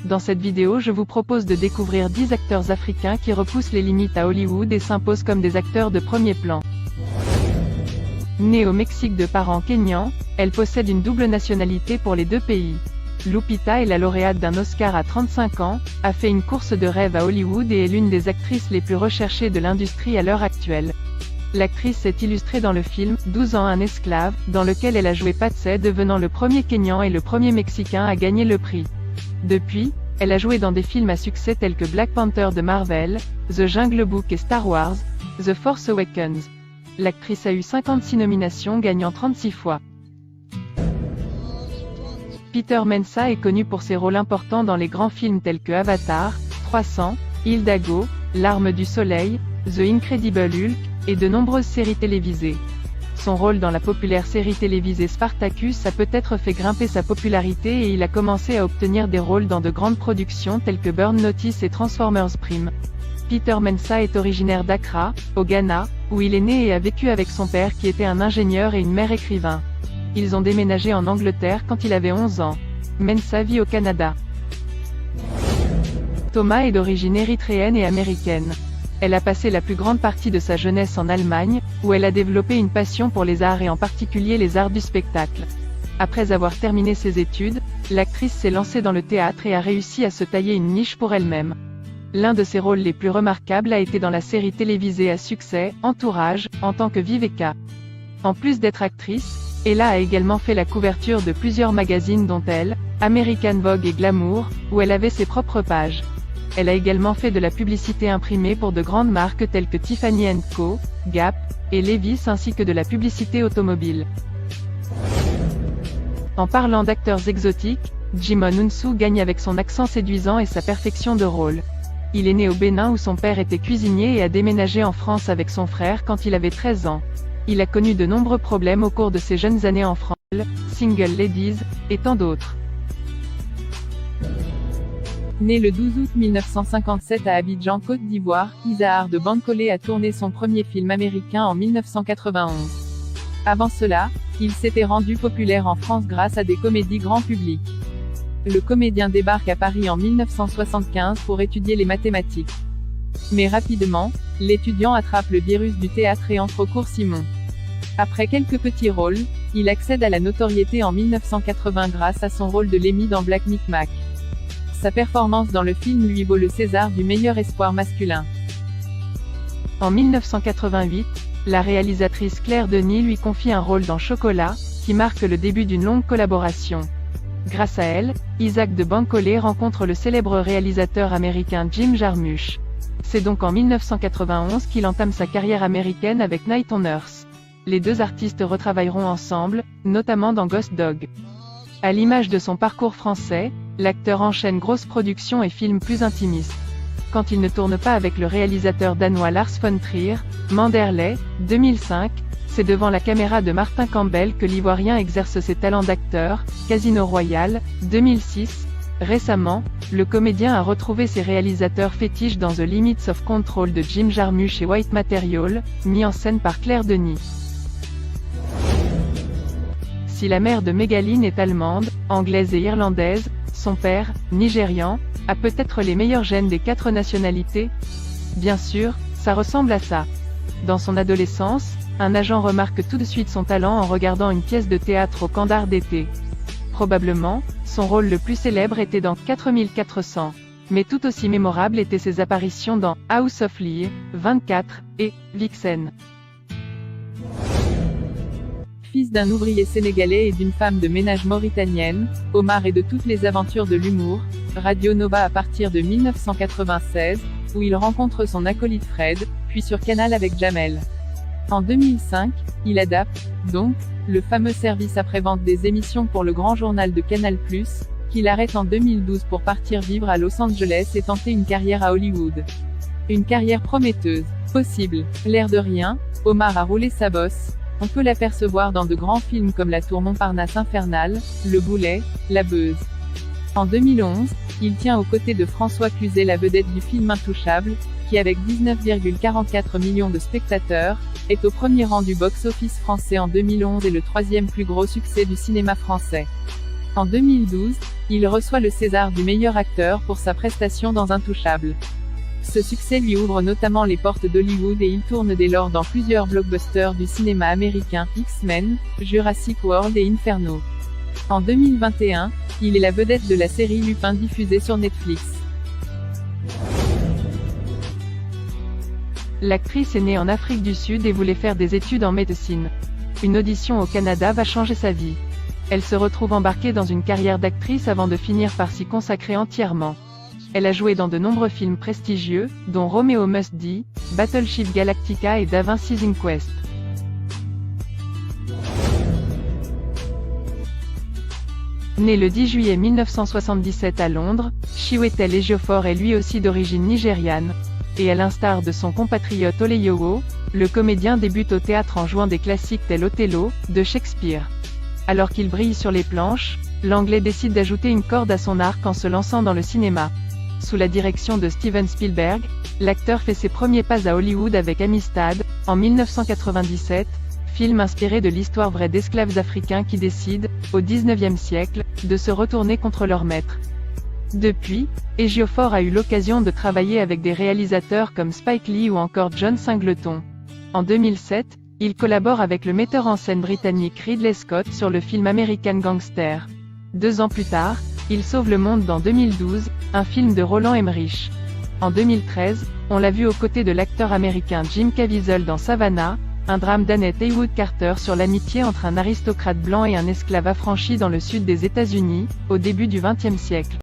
Dans cette vidéo, je vous propose de découvrir 10 acteurs africains qui repoussent les limites à Hollywood et s'imposent comme des acteurs de premier plan. Née au Mexique de parents kényans, elle possède une double nationalité pour les deux pays. Lupita est la lauréate d'un Oscar à 35 ans, a fait une course de rêve à Hollywood et est l'une des actrices les plus recherchées de l'industrie à l'heure actuelle. L'actrice s'est illustrée dans le film « 12 ans un esclave », dans lequel elle a joué Patsy, devenant le premier Kényan et le premier Mexicain à gagner le prix. Depuis, elle a joué dans des films à succès tels que Black Panther de Marvel, The Jungle Book et Star Wars, The Force Awakens. L'actrice a eu 56 nominations, gagnant 36 fois. Peter Mensah est connu pour ses rôles importants dans les grands films tels que Avatar, 300, Hidalgo, L'Arme du Soleil, The Incredible Hulk, et de nombreuses séries télévisées. Son rôle dans la populaire série télévisée Spartacus a peut-être fait grimper sa popularité et il a commencé à obtenir des rôles dans de grandes productions telles que Burn Notice et Transformers Prime. Peter Mensah est originaire d'Accra, au Ghana, où il est né et a vécu avec son père qui était un ingénieur et une mère écrivain. Ils ont déménagé en Angleterre quand il avait 11 ans. Mensah vit au Canada. Thomas est d'origine érythréenne et américaine. Elle a passé la plus grande partie de sa jeunesse en Allemagne, où elle a développé une passion pour les arts et en particulier les arts du spectacle. Après avoir terminé ses études, l'actrice s'est lancée dans le théâtre et a réussi à se tailler une niche pour elle-même. L'un de ses rôles les plus remarquables a été dans la série télévisée à succès, Entourage, en tant que Viveca. En plus d'être actrice, Ella a également fait la couverture de plusieurs magazines dont Elle, American Vogue et Glamour, où elle avait ses propres pages. Elle a également fait de la publicité imprimée pour de grandes marques telles que Tiffany & Co, Gap, et Levi's ainsi que de la publicité automobile. En parlant d'acteurs exotiques, Djimon Hounsou gagne avec son accent séduisant et sa perfection de rôle. Il est né au Bénin où son père était cuisinier et a déménagé en France avec son frère quand il avait 13 ans. Il a connu de nombreux problèmes au cours de ses jeunes années en France, Single Ladies, et tant d'autres. Né le 12 août 1957 à Abidjan, Côte d'Ivoire, Isahar de Bankole a tourné son premier film américain en 1991. Avant cela, il s'était rendu populaire en France grâce à des comédies grand public. Le comédien débarque à Paris en 1975 pour étudier les mathématiques. Mais rapidement, l'étudiant attrape le virus du théâtre et entre au cours Simon. Après quelques petits rôles, il accède à la notoriété en 1980 grâce à son rôle de Lemmy dans Black Micmac. Sa performance dans le film lui vaut le César du meilleur espoir masculin. En 1988, la réalisatrice Claire Denis lui confie un rôle dans Chocolat, qui marque le début d'une longue collaboration. Grâce à elle, Isaac de Bankole rencontre le célèbre réalisateur américain Jim Jarmusch. C'est donc en 1991 qu'il entame sa carrière américaine avec Night on Earth. Les deux artistes retravailleront ensemble, notamment dans Ghost Dog. À l'image de son parcours français, l'acteur enchaîne grosses productions et films plus intimistes. Quand il ne tourne pas avec le réalisateur danois Lars von Trier, Manderley, 2005, c'est devant la caméra de Martin Campbell que l'Ivoirien exerce ses talents d'acteur, Casino Royale, 2006. Récemment, le comédien a retrouvé ses réalisateurs fétiches dans The Limits of Control de Jim Jarmusch et White Material, mis en scène par Claire Denis. Si la mère de Mégaline est allemande, anglaise et irlandaise, son père, nigérian, a peut-être les meilleurs gènes des 4 nationalités. Bien sûr, ça ressemble à ça. Dans son adolescence, un agent remarque tout de suite son talent en regardant une pièce de théâtre au camp d'art d'été. Probablement, son rôle le plus célèbre était dans 4400. Mais tout aussi mémorable étaient ses apparitions dans House of Lear, 24, et Vixen. Fils d'un ouvrier sénégalais et d'une femme de ménage mauritanienne, Omar est de toutes les aventures de l'humour, Radio Nova à partir de 1996, où il rencontre son acolyte Fred, puis sur Canal avec Jamel. En 2005, il adapte, donc, le fameux service après-vente des émissions pour le grand journal de Canal+, qu'il arrête en 2012 pour partir vivre à Los Angeles et tenter une carrière à Hollywood. Une carrière prometteuse, possible, l'air de rien, Omar a roulé sa bosse. On peut l'apercevoir dans de grands films comme La Tour Montparnasse Infernale, Le Boulet, La Beuse. En 2011, il tient aux côtés de François Cluzet la vedette du film Intouchable, qui avec 19,44 millions de spectateurs, est au premier rang du box-office français en 2011 et le troisième plus gros succès du cinéma français. En 2012, il reçoit le César du meilleur acteur pour sa prestation dans Intouchables. Ce succès lui ouvre notamment les portes d'Hollywood et il tourne dès lors dans plusieurs blockbusters du cinéma américain, X-Men, Jurassic World et Inferno. En 2021, il est la vedette de la série Lupin diffusée sur Netflix. L'actrice est née en Afrique du Sud et voulait faire des études en médecine. Une audition au Canada va changer sa vie. Elle se retrouve embarquée dans une carrière d'actrice avant de finir par s'y consacrer entièrement. Elle a joué dans de nombreux films prestigieux, dont Romeo Must Die, Battleship Galactica et Da Vinci's Inquest. Née le 10 juillet 1977 à Londres, Chiwetel Ejiofor est lui aussi d'origine nigériane. Et à l'instar de son compatriote Oleyowo, le comédien débute au théâtre en jouant des classiques tels Othello, de Shakespeare. Alors qu'il brille sur les planches, l'Anglais décide d'ajouter une corde à son arc en se lançant dans le cinéma. Sous la direction de Steven Spielberg, l'acteur fait ses premiers pas à Hollywood avec Amistad, en 1997, film inspiré de l'histoire vraie d'esclaves africains qui décident, au XIXe siècle, de se retourner contre leur maître. Depuis, Ejiofor a eu l'occasion de travailler avec des réalisateurs comme Spike Lee ou encore John Singleton. En 2007, il collabore avec le metteur en scène britannique Ridley Scott sur le film American Gangster. 2 ans plus tard, il sauve le monde dans 2012, un film de Roland Emmerich. En 2013, on l'a vu aux côtés de l'acteur américain Jim Caviezel dans Savannah, un drame d'Annette Heywood Carter sur l'amitié entre un aristocrate blanc et un esclave affranchi dans le sud des États-Unis, au début du XXe siècle.